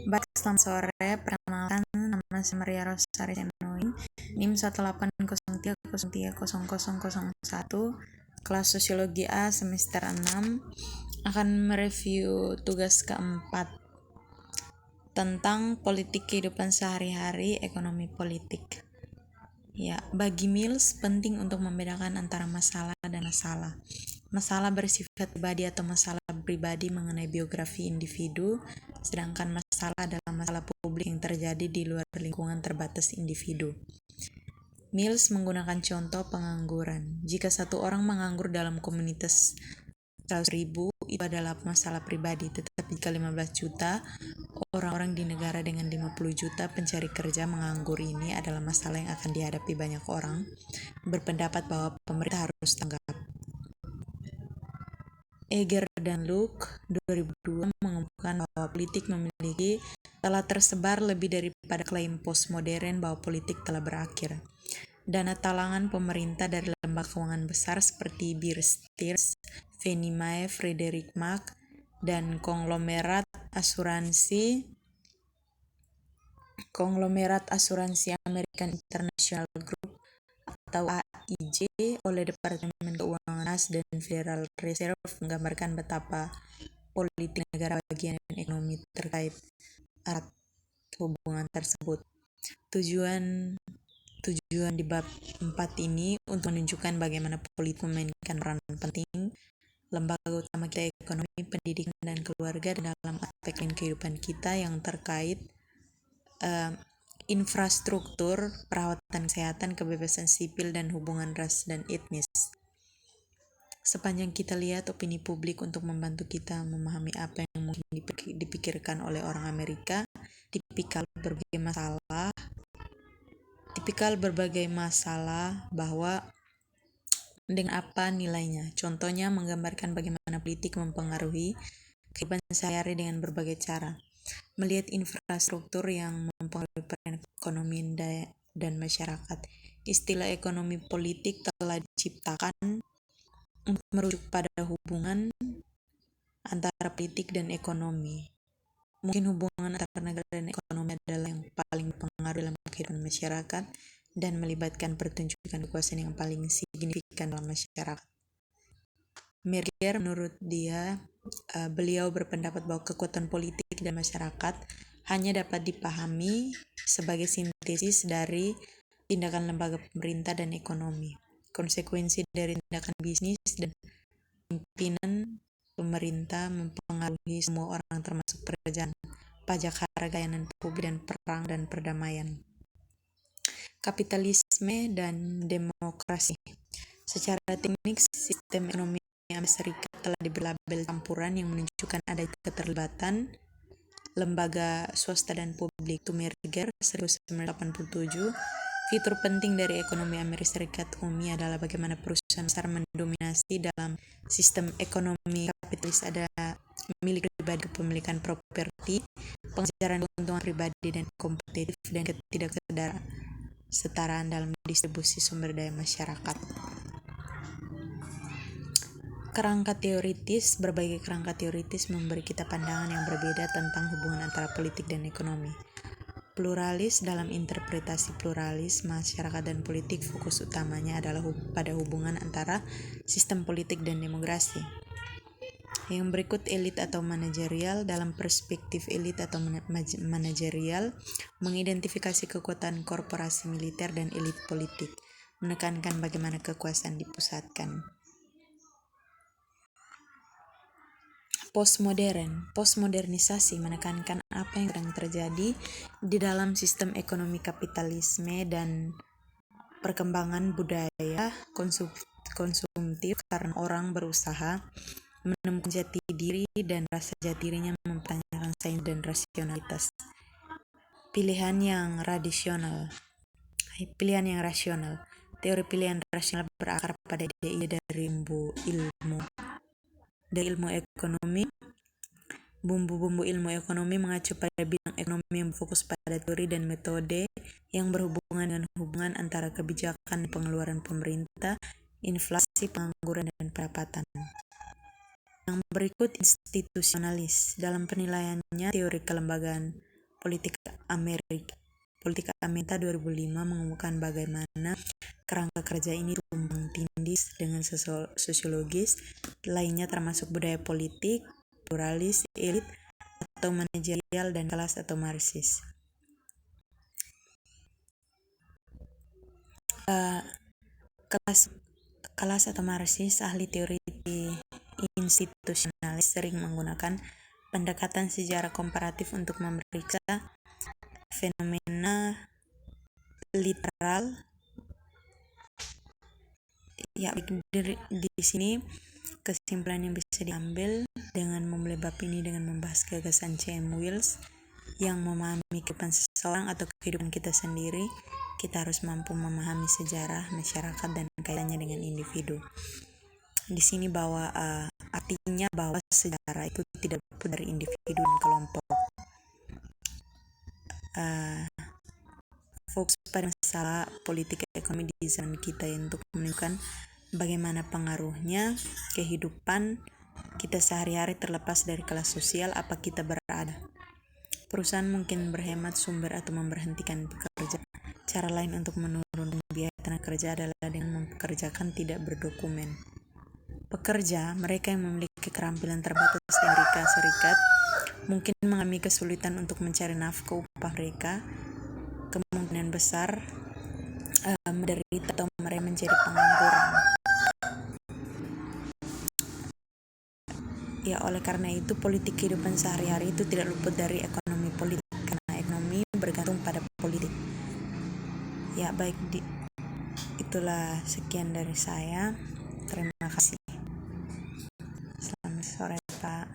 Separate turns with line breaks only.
Baik, selamat sore. Perkenalkan, nama saya Maria Rosari Senoin, NIM 18030300001, kelas Sosiologi A semester 6, akan mereview tugas keempat tentang politik kehidupan sehari-hari, ekonomi politik. Ya, bagi Mills penting untuk membedakan antara masalah dan masalah. Masalah bersifat pribadi atau masalah pribadi mengenai biografi individu, sedangkan masalah adalah masalah publik yang terjadi di luar lingkungan terbatas individu. Mills menggunakan contoh pengangguran. Jika satu orang menganggur dalam komunitas 100.000, itu adalah masalah pribadi, tetapi jika 15 juta orang-orang di negara dengan 50 juta pencari kerja menganggur, ini adalah masalah yang akan dihadapi banyak orang, berpendapat bahwa pemerintah harus tanggap. Eger dan Luke 2002 mengemukakan bahwa politik telah tersebar lebih daripada klaim postmodern bahwa politik telah berakhir. Dana talangan pemerintah dari lembaga keuangan besar seperti Bear Stearns, Fannie Mae, Frederick Mac, dan konglomerat asuransi American International Group atau AIG oleh Departemen Keuangan AS dan Federal Reserve menggambarkan betapa politik negara bagian dan ekonomi terkait erat hubungan tersebut. Tujuan di bab 4 ini untuk menunjukkan bagaimana politik memainkan peran penting lembaga utama kita, ekonomi, pendidikan, dan keluarga dalam aspek kehidupan kita yang terkait infrastruktur, perawatan kesehatan, kebebasan sipil, dan hubungan ras dan etnis. Sepanjang kita lihat opini publik untuk membantu kita memahami apa yang mungkin dipikirkan oleh orang Amerika, tipikal berbagai masalah bahwa dengan apa nilainya. Contohnya menggambarkan bagaimana politik mempengaruhi kehidupan sehari-hari dengan berbagai cara. Melihat infrastruktur yang mempengaruhi peran ekonomi dan masyarakat. Istilah ekonomi politik telah diciptakan untuk merujuk pada hubungan antara politik dan ekonomi. Mungkin hubungan antara negara dan ekonomi adalah yang paling berpengaruh dalam kehidupan masyarakat dan melibatkan pertunjukan kekuasaan yang paling signifikan dalam masyarakat. Merger, menurut beliau berpendapat bahwa kekuatan politik dan masyarakat hanya dapat dipahami sebagai sintesis dari tindakan lembaga pemerintah dan ekonomi. Konsekuensi dari tindakan bisnis dan pimpinan pemerintah mempengaruhi semua orang termasuk pekerjaan, pajak, harga, layanan publik, dan perang dan perdamaian. Kapitalisme dan demokrasi. Secara teknik, sistem ekonomi Amerika Serikat telah diberi label campuran yang menunjukkan adanya keterlibatan lembaga swasta dan publik. Merger 1987. Fitur penting dari ekonomi Amerika Serikat umumnya adalah bagaimana perusahaan besar mendominasi dalam sistem ekonomi kapitalis. Ada milik pribadi, kepemilikan properti, pengejaran keuntungan pribadi, dan kompetitif dan ketidaksetaraan dalam distribusi sumber daya masyarakat. Berbagai kerangka teoritis memberi kita pandangan yang berbeda tentang hubungan antara politik dan ekonomi. Pluralis. Dalam interpretasi pluralis, masyarakat dan politik fokus utamanya adalah pada hubungan antara sistem politik dan demokrasi. Yang berikut elit atau manajerial. Dalam perspektif elit atau manajerial, mengidentifikasi kekuatan korporasi militer dan elit politik, menekankan bagaimana kekuasaan dipusatkan. Postmodernisasi menekankan apa yang sedang terjadi di dalam sistem ekonomi kapitalisme dan perkembangan budaya konsumtif karena orang berusaha menemukan jati diri dan rasa jati dirinya mempertanyakan sains dan rasionalitas. Pilihan yang rasional. Teori pilihan rasional berakar pada ide dari ilmu ekonomi. Bumbu-bumbu ilmu ekonomi mengacu pada bidang ekonomi yang berfokus pada teori dan metode yang berhubungan dengan hubungan antara kebijakan dan pengeluaran pemerintah, inflasi, pengangguran, dan pendapatan. Yang berikut institusionalis. Dalam penilaiannya, teori kelembagaan Politika Amerika 2005 mengumumkan bagaimana kerangka kerja ini tumbang tindih dengan sosiologis lainnya termasuk budaya politik, pluralis, elit atau manajerial, dan kelas atau marxis. Kelas atau marxis, ahli teori institusionalis, sering menggunakan pendekatan sejarah komparatif untuk memeriksa fenomena literal. Ya, di sini kesimpulan yang bisa diambil dengan memulai bab ini dengan membahas gagasan C.M. Wills yang memahami kehidupan seseorang atau kehidupan kita sendiri, kita harus mampu memahami sejarah, masyarakat, dan kaitannya dengan individu. Di sini bahwa artinya bahwa sejarah itu tidak luput dari individu dan kelompok. Fokus pada masalah politik ekonomi di zaman kita untuk menunjukkan bagaimana pengaruhnya kehidupan kita sehari-hari terlepas dari kelas sosial apa kita berada. Perusahaan mungkin berhemat sumber atau memberhentikan pekerja. Cara lain untuk menurunkan biaya tenaga kerja adalah dengan mempekerjakan tidak berdokumen. Pekerja, mereka yang memiliki keterampilan terbatas di Amerika Serikat, mungkin mengalami kesulitan untuk mencari nafkah upah mereka. Kemungkinan besar menderita atau mereka menjadi pengangguran. Ya, oleh karena itu politik kehidupan sehari-hari itu tidak luput dari ekonomi politik, karena ekonomi bergantung pada politik. Ya, baik, itulah sekian dari saya. Terima kasih. Selamat sore, Pak.